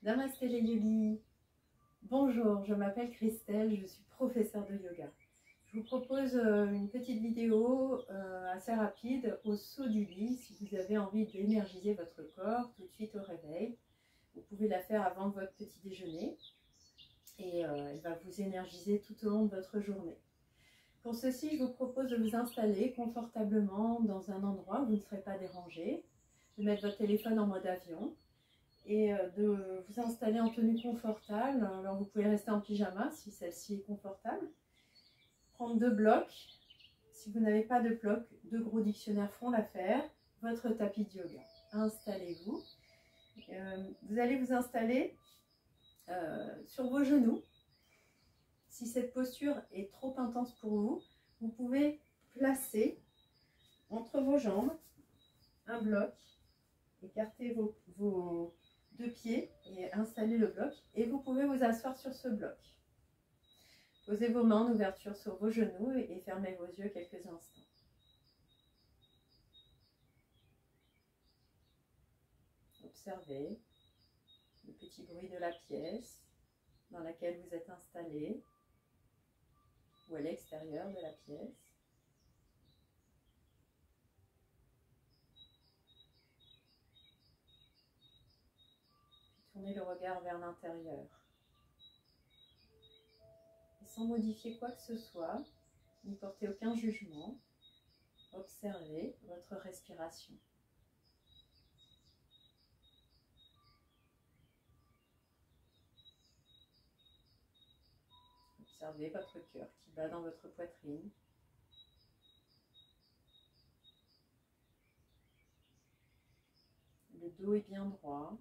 Namasté les yogis. Bonjour, je m'appelle Christelle, je suis professeure de yoga. Je vous propose une petite vidéo assez rapide au saut du lit si vous avez envie d'énergiser votre corps tout de suite au réveil. Vous pouvez la faire avant votre petit déjeuner et elle va vous énergiser tout au long de votre journée. Pour ceci, je vous propose de vous installer confortablement dans un endroit où vous ne serez pas dérangé, de mettre votre téléphone en mode avion et de vous installer en tenue confortable. Alors vous pouvez rester en pyjama si celle-ci est confortable. Prendre 2 blocs. Si vous n'avez pas de blocs, 2 gros dictionnaires feront l'affaire. Votre tapis de yoga. Installez-vous. Vous allez vous installer sur vos genoux. Si cette posture est trop intense pour vous, vous pouvez placer entre vos jambes un bloc, écarter vos 2 pieds et installer le bloc. Et vous pouvez vous asseoir sur ce bloc. Posez vos mains en ouverture sur vos genoux et fermez vos yeux quelques instants. Observez le petit bruit de la pièce dans laquelle vous êtes installé ou à l'extérieur de la pièce. Puis tournez le regard vers l'intérieur. Sans modifier quoi que ce soit, n'y portez aucun jugement, observez votre respiration. Observez votre cœur qui bat dans votre poitrine. Le dos est bien droit,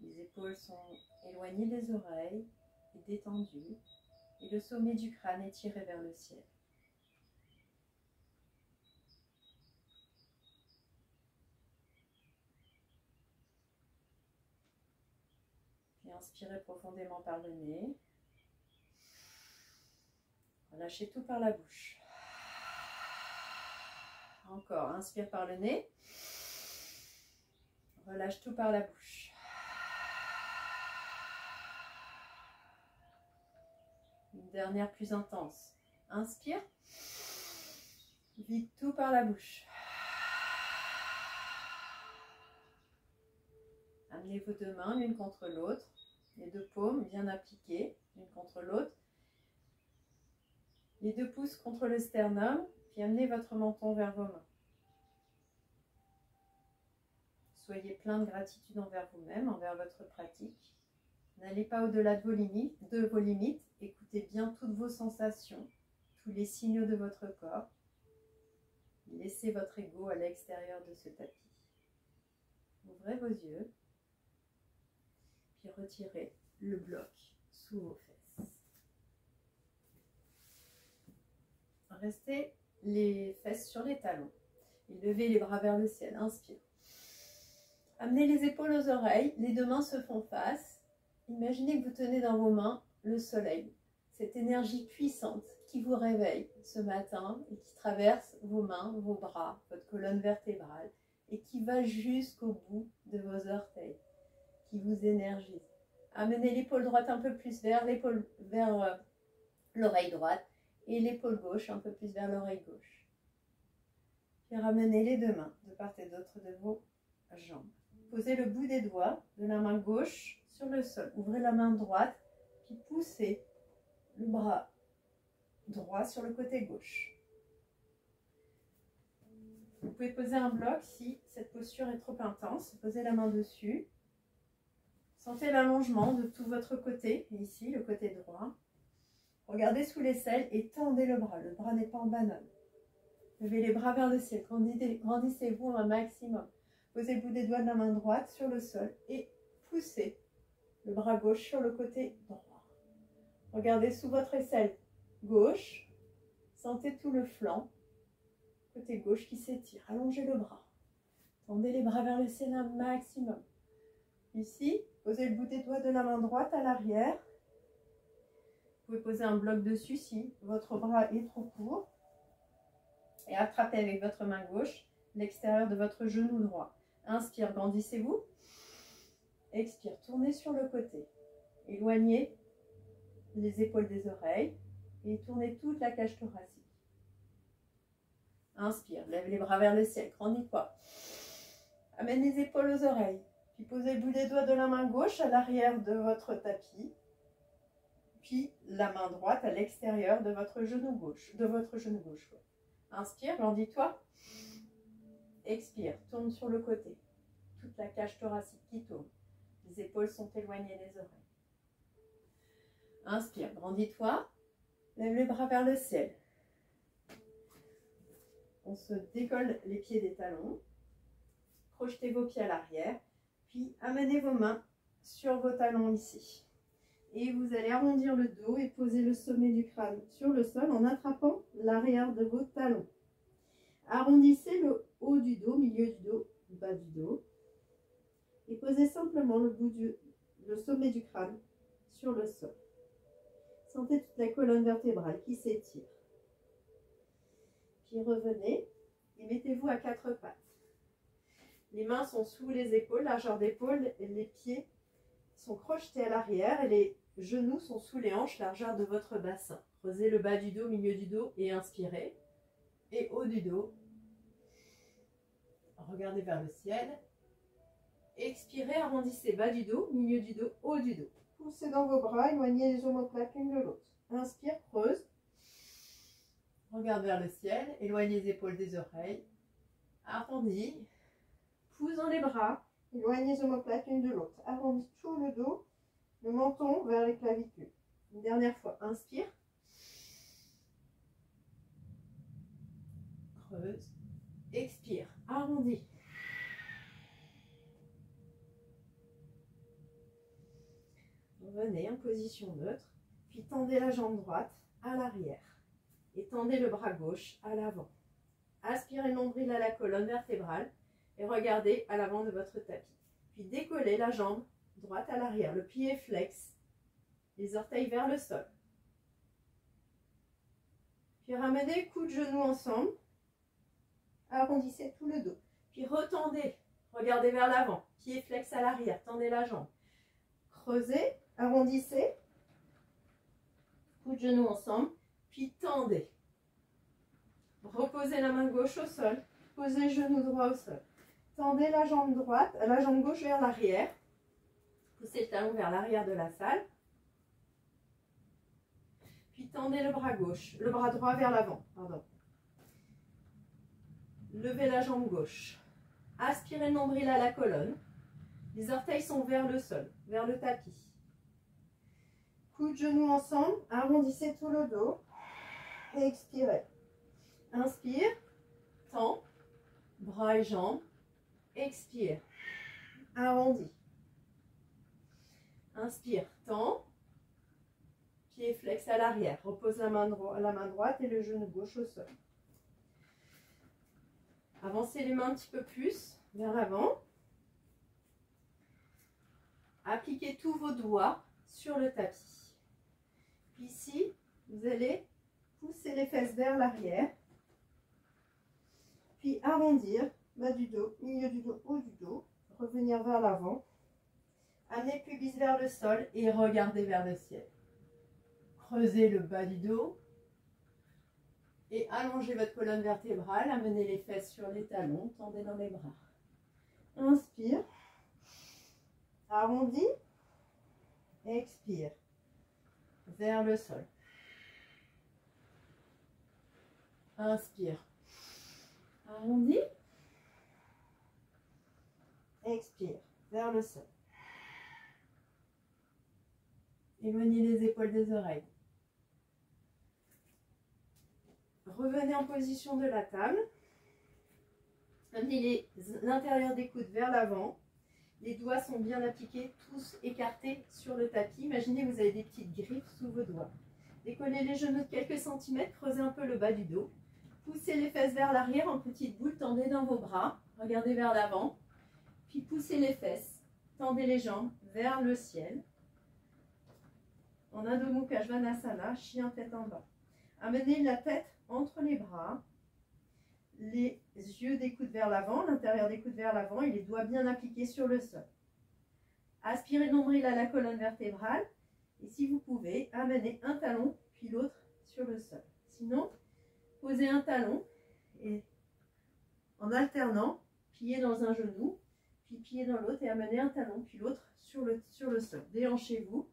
les épaules sont éloignées des oreilles et détendues, et le sommet du crâne est tiré vers le ciel. Puis inspirez profondément par le nez. Relâchez tout par la bouche. Encore, inspire par le nez. Relâche tout par la bouche. Une dernière plus intense. Inspire. Vide tout par la bouche. Amenez vos 2 mains l'une contre l'autre. Les 2 paumes bien appliquées l'une contre l'autre. Les 2 pouces contre le sternum. Puis amenez votre menton vers vos mains. Soyez plein de gratitude envers vous-même, envers votre pratique. N'allez pas au-delà de vos limites. Écoutez bien toutes vos sensations, tous les signaux de votre corps. Laissez votre ego à l'extérieur de ce tapis. Ouvrez vos yeux, puis retirez le bloc sous vos fesses. Restez les fesses sur les talons et levez les bras vers le ciel. Inspire. Amenez les épaules aux oreilles, les 2 mains se font face. Imaginez que vous tenez dans vos mains le soleil, cette énergie puissante qui vous réveille ce matin et qui traverse vos mains, vos bras, votre colonne vertébrale et qui va jusqu'au bout de vos orteils, qui vous énergise. Amenez l'épaule droite un peu plus vers l'oreille droite et l'épaule gauche un peu plus vers l'oreille gauche. Puis ramenez les 2 mains de part et d'autre de vos jambes. Posez le bout des doigts de la main gauche sur le sol. Ouvrez la main droite, puis poussez le bras droit sur le côté gauche. Vous pouvez poser un bloc si cette posture est trop intense. Posez la main dessus. Sentez l'allongement de tout votre côté, ici, le côté droit. Regardez sous l'aisselle et tendez le bras. Le bras n'est pas en banane. Levez les bras vers le ciel. Grandissez-vous un maximum. Posez le bout des doigts de la main droite sur le sol et poussez le bras gauche sur le côté droit. Regardez sous votre aisselle gauche. Sentez tout le flanc, côté gauche qui s'étire. Allongez le bras. Tendez les bras vers le ciel un maximum. Ici, posez le bout des doigts de la main droite à l'arrière. Vous pouvez poser un bloc dessus si votre bras est trop court. Et attrapez avec votre main gauche l'extérieur de votre genou droit. Inspire, grandissez-vous. Expire, tournez sur le côté. Éloignez les épaules des oreilles et tournez toute la cage thoracique. Inspire, lève les bras vers le ciel, grandis-toi. Amène les épaules aux oreilles. Puis posez le bout des doigts de la main gauche à l'arrière de votre tapis. Puis la main droite à l'extérieur de votre genou gauche. Inspire, grandis-toi. Expire, tourne sur le côté. Toute la cage thoracique qui tourne. Les épaules sont éloignées des oreilles. Inspire, grandis-toi. Lève les bras vers le ciel. On se décolle les pieds des talons. Projetez vos pieds à l'arrière. Puis amenez vos mains sur vos talons ici. Et vous allez arrondir le dos et poser le sommet du crâne sur le sol en attrapant l'arrière de vos talons. Arrondissez le haut du dos, milieu du dos, bas du dos. Et posez simplement le sommet du crâne sur le sol. Sentez toute la colonne vertébrale qui s'étire. Puis revenez et mettez-vous à quatre pattes. Les mains sont sous les épaules, largeur d'épaule, et les pieds sont crochetés à l'arrière et les genoux sont sous les hanches, largeur de votre bassin. Creusez le bas du dos, milieu du dos et inspirez. Et haut du dos. Regardez vers le ciel. Expirez, arrondissez bas du dos, milieu du dos, haut du dos. Poussez dans vos bras, éloignez les omoplates l'une de l'autre. Inspire, creuse. Regarde vers le ciel, éloignez les épaules des oreilles. Arrondis. Pousse dans les bras, éloignez les omoplates l'une de l'autre. Arrondis tout le dos, le menton vers les clavicules. Une dernière fois, inspire. Creuse. Expire, arrondis. Revenez en position neutre, puis tendez la jambe droite à l'arrière et tendez le bras gauche à l'avant. Aspirez le nombril à la colonne vertébrale et regardez à l'avant de votre tapis. Puis décollez la jambe droite à l'arrière, le pied flex, les orteils vers le sol. Puis ramenez coude de genoux ensemble, arrondissez tout le dos. Puis retendez, regardez vers l'avant, pied flex à l'arrière, tendez la jambe. Creusez, arrondissez, coude de genoux ensemble, puis tendez. Reposez la main gauche au sol, posez le genou droit au sol. Tendez la jambe droite, la jambe gauche vers l'arrière. Poussez le talon vers l'arrière de la salle. Puis tendez le bras gauche, le bras droit vers l'avant. Levez la jambe gauche. Aspirez le nombril à la colonne. Les orteils sont vers le sol, vers le tapis. Coude de genoux ensemble, arrondissez tout le dos. Et expirez. Inspire, tend, bras et jambes. Expire, arrondi. Inspire, tend, pied flex à l'arrière. Repose la main droite et le genou gauche au sol. Avancez les mains un petit peu plus vers l'avant. Appliquez tous vos doigts sur le tapis. Puis ici, vous allez pousser les fesses vers l'arrière. Puis arrondir. Bas du dos, milieu du dos, haut du dos. Revenir vers l'avant. Amenez le pubis vers le sol et regardez vers le ciel. Creusez le bas du dos. Et allongez votre colonne vertébrale. Amenez les fesses sur les talons. Tendez dans les bras. Inspire. Arrondi. Expire. Vers le sol. Inspire. Arrondi. Expire, vers le sol. Éloignez les épaules des oreilles. Revenez en position de la table. Amenez l'intérieur des coudes vers l'avant. Les doigts sont bien appliqués, tous écartés sur le tapis. Imaginez que vous avez des petites griffes sous vos doigts. Décollez les genoux de quelques centimètres, creusez un peu le bas du dos. Poussez les fesses vers l'arrière en petite boule, tendez dans vos bras. Regardez vers l'avant. Puis poussez les fesses, tendez les jambes vers le ciel. En Adho Mukha Svanasana, chien tête en bas. Amenez la tête entre les bras, les yeux des coudes vers l'avant, l'intérieur des coudes vers l'avant et les doigts bien appliqués sur le sol. Aspirez le nombril à la colonne vertébrale. Et si vous pouvez, amenez un talon puis l'autre sur le sol. Sinon, posez un talon et en alternant, pliez dans un genou, puis pliez dans l'autre et amenez un talon puis l'autre sur le sol. Déhanchez-vous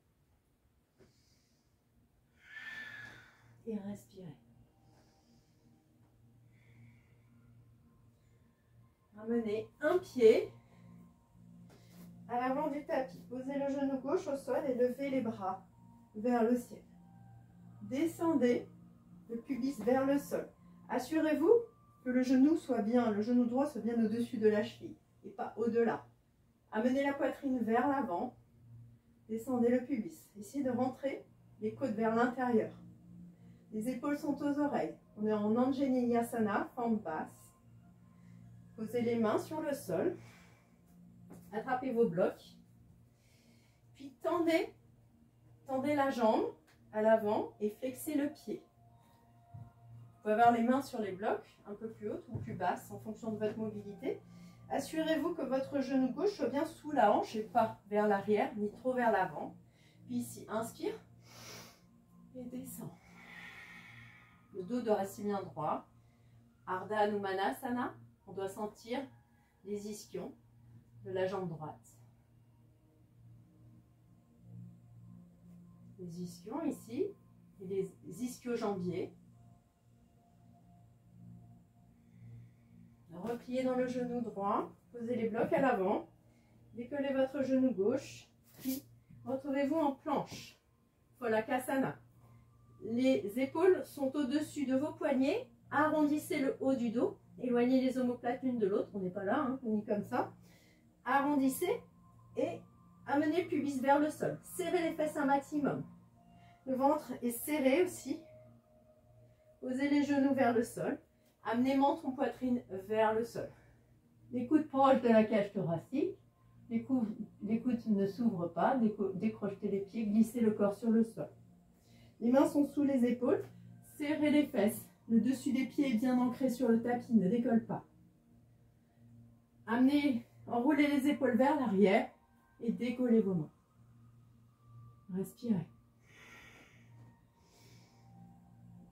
et respirez. Amenez un pied à l'avant du tapis. Posez le genou gauche au sol et levez les bras vers le ciel. Descendez le pubis vers le sol. Assurez-vous que le genou droit soit bien au-dessus de la cheville et pas au-delà. Amenez la poitrine vers l'avant. Descendez le pubis. Essayez de rentrer les côtes vers l'intérieur. Les épaules sont aux oreilles. On est en Anjaneyasana, fente basse. Posez les mains sur le sol. Attrapez vos blocs. Puis tendez la jambe à l'avant et flexez le pied. Vous pouvez avoir les mains sur les blocs, un peu plus hautes ou plus basses en fonction de votre mobilité. Assurez-vous que votre genou gauche soit bien sous la hanche et pas vers l'arrière, ni trop vers l'avant. Puis ici, inspire et descend. Le dos doit rester bien droit. Ardha Hanumanasana, on doit sentir les ischions de la jambe droite. Les ischions ici, et les ischio-jambiers. Repliez dans le genou droit, posez les blocs à l'avant, décollez votre genou gauche, puis retrouvez-vous en planche, Phalakasana. Les épaules sont au-dessus de vos poignets, arrondissez le haut du dos, éloignez les omoplates l'une de l'autre, on n'est pas là, hein, on est comme ça. Arrondissez et amenez le pubis vers le sol, serrez les fesses un maximum. Le ventre est serré aussi, posez les genoux vers le sol. Amenez menton, poitrine vers le sol. Les coudes proches de la cage thoracique. Les coudes ne s'ouvrent pas. Décrochetez les pieds. Glissez le corps sur le sol. Les mains sont sous les épaules. Serrez les fesses. Le dessus des pieds est bien ancré sur le tapis. Ne décolle pas. Enroulez les épaules vers l'arrière et décollez vos mains. Respirez.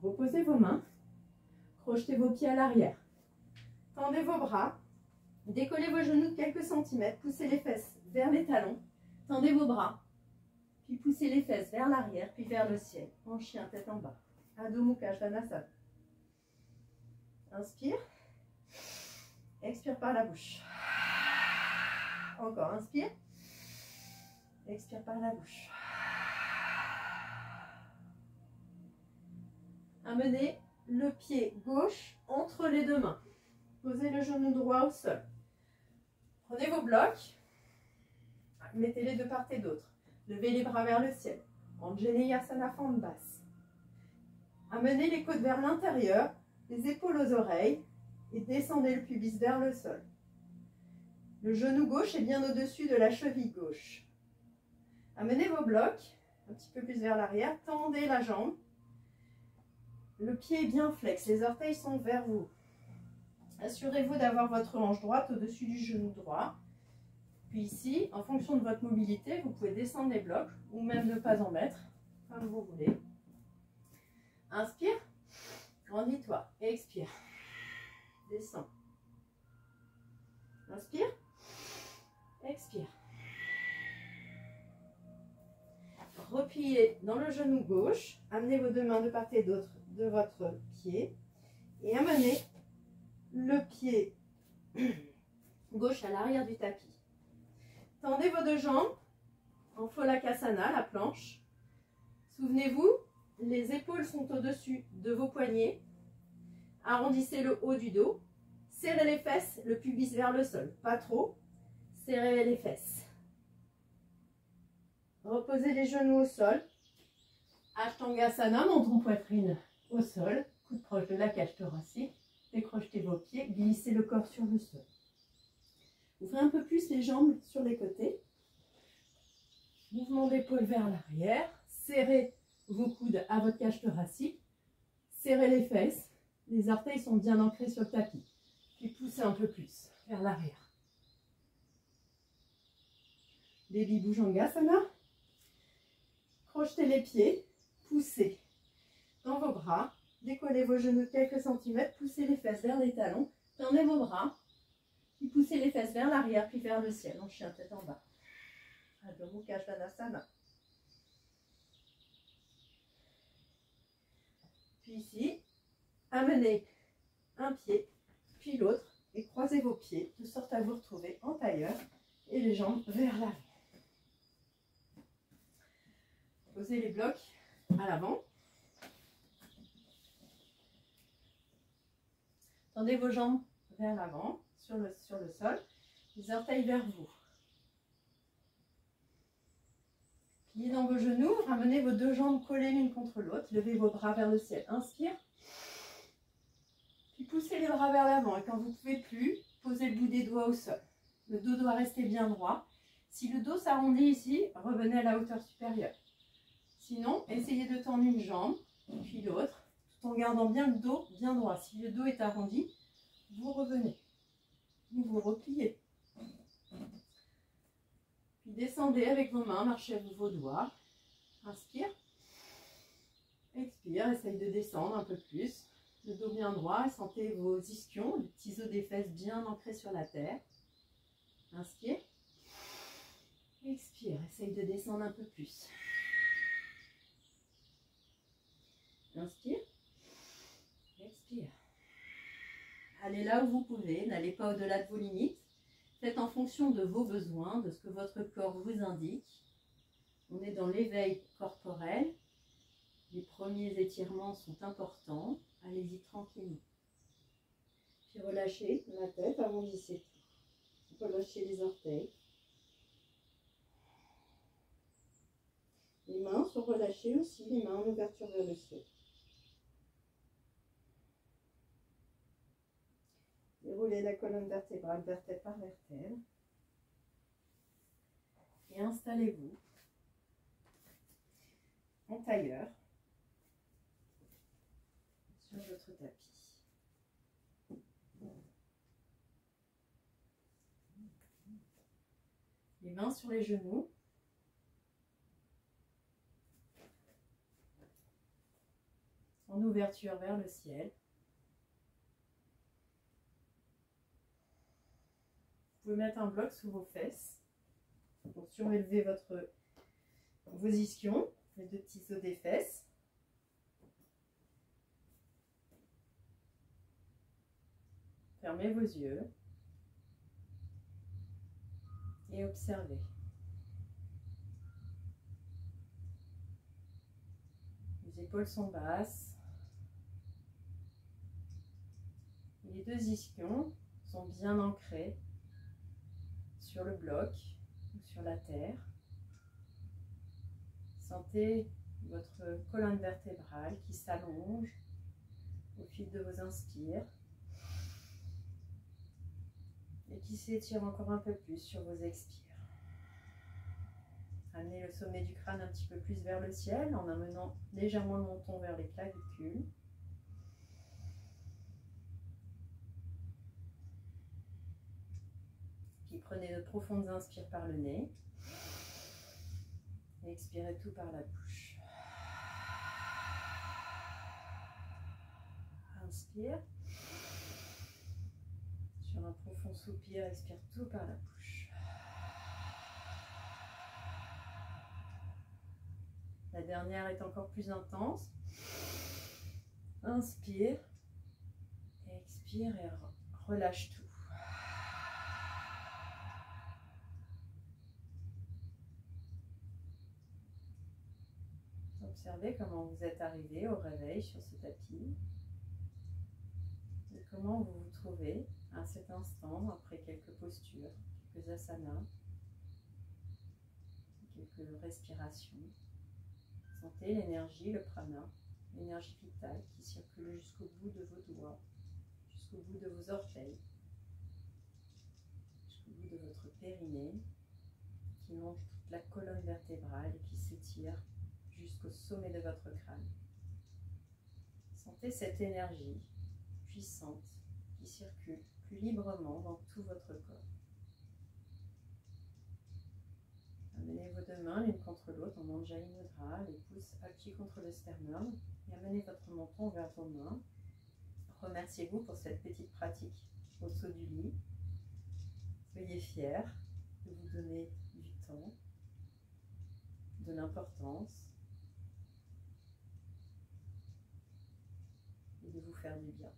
Reposez vos mains. Crochetez vos pieds à l'arrière. Tendez vos bras. Décollez vos genoux de quelques centimètres. Poussez les fesses vers les talons. Tendez vos bras. Puis poussez les fesses vers l'arrière, puis vers le ciel. En chien, tête en bas. Adho Mukha Svanasana. Inspire. Expire par la bouche. Encore, inspire. Expire par la bouche. Amenez le pied gauche entre les deux mains. Posez le genou droit au sol. Prenez vos blocs. Mettez-les de part et d'autre. Levez les bras vers le ciel. Anjaneyasana, fente basse. Amenez les côtes vers l'intérieur, les épaules aux oreilles et descendez le pubis vers le sol. Le genou gauche est bien au-dessus de la cheville gauche. Amenez vos blocs un petit peu plus vers l'arrière. Tendez la jambe. Le pied est bien flex, les orteils sont vers vous. Assurez-vous d'avoir votre hanche droite au-dessus du genou droit. Puis ici, en fonction de votre mobilité, vous pouvez descendre les blocs ou même ne pas en mettre, comme vous voulez. Inspire, grandis-toi, expire, descends. Inspire, expire. Repliez dans le genou gauche, amenez vos deux mains de part et d'autre de votre pied et amenez le pied gauche à l'arrière du tapis. Tendez vos deux jambes en Phalakasana, la planche. Souvenez-vous, les épaules sont au-dessus de vos poignets. Arrondissez le haut du dos. Serrez les fesses, le pubis vers le sol. Pas trop. Serrez les fesses. Reposez les genoux au sol. Ashtangasana, menton poitrine au sol, coude proche de la cage thoracique, décrochetez vos pieds, glissez le corps sur le sol. Ouvrez un peu plus les jambes sur les côtés. Mouvement d'épaule vers l'arrière. Serrez vos coudes à votre cage thoracique. Serrez les fesses. Les orteils sont bien ancrés sur le tapis. Puis poussez un peu plus vers l'arrière. Baby Bhujangasana. Crochetez les pieds, poussez dans vos bras, décollez vos genoux de quelques centimètres, poussez les fesses vers les talons, tendez vos bras, puis poussez les fesses vers l'arrière, puis vers le ciel, en chien tête en bas. Adho Mukha Svanasana. Puis ici, amenez un pied, puis l'autre, et croisez vos pieds, de sorte à vous retrouver en tailleur, et les jambes vers l'avant. Posez les blocs à l'avant. Tendez vos jambes vers l'avant, sur le sol, les orteils vers vous. Pliez dans vos genoux, ramenez vos deux jambes collées l'une contre l'autre, levez vos bras vers le ciel. Inspire. Puis poussez les bras vers l'avant, et quand vous ne pouvez plus, posez le bout des doigts au sol. Le dos doit rester bien droit. Si le dos s'arrondit ici, revenez à la hauteur supérieure. Sinon, essayez de tendre une jambe, puis l'autre, tout en gardant bien le dos bien droit. Si le dos est arrondi, vous revenez. Vous vous repliez. Puis descendez avec vos mains, marchez avec vos doigts. Inspire. Expire, essaye de descendre un peu plus. Le dos bien droit, sentez vos ischions, les petits os des fesses bien ancrés sur la terre. Inspire. Expire, essaye de descendre un peu plus. Inspire. Expire. Allez là où vous pouvez, n'allez pas au-delà de vos limites. Faites en fonction de vos besoins, de ce que votre corps vous indique. On est dans l'éveil corporel. Les premiers étirements sont importants. Allez-y tranquillement. Puis relâchez la tête, arrondissez tout. Relâchez les orteils. Les mains sont relâchées aussi, les mains en ouverture vers le ciel. Déroulez la colonne vertébrale, vertèbre par vertèbre. Et installez-vous en tailleur sur votre tapis. Les mains sur les genoux. En ouverture vers le ciel. Vous pouvez mettre un bloc sous vos fesses pour surélever vos ischions, les deux petits os des fesses. Fermez vos yeux et observez. Les épaules sont basses. Les deux ischions sont bien ancrés sur le bloc ou sur la terre. Sentez votre colonne vertébrale qui s'allonge au fil de vos inspires et qui s'étire encore un peu plus sur vos expires. Amenez le sommet du crâne un petit peu plus vers le ciel en amenant légèrement le menton vers les clavicules. Puis prenez de profondes inspires par le nez. Et expirez tout par la bouche. Inspire. Sur un profond soupir, expire tout par la bouche. La dernière est encore plus intense. Inspire. Expire et relâche tout. Observez comment vous êtes arrivé au réveil sur ce tapis et comment vous vous trouvez à cet instant après quelques postures, quelques asanas, quelques respirations. Sentez l'énergie, le prana, l'énergie vitale qui circule jusqu'au bout de vos doigts, jusqu'au bout de vos orteils, jusqu'au bout de votre périnée, qui longe toute la colonne vertébrale et qui s'étire jusqu'au sommet de votre crâne. Sentez cette énergie puissante qui circule plus librement dans tout votre corps. deux mains l'une contre l'autre en Anjali Mudra, les pouces appuyés contre le sternum, et amenez votre menton vers vos mains. Remerciez-vous pour cette petite pratique au saut du lit. Soyez fiers de vous donner du temps, de l'importance et de vous faire du bien.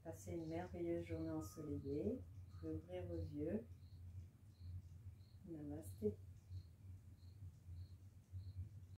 Passez une merveilleuse journée ensoleillée. Vous pouvez ouvrir vos yeux. Namasté.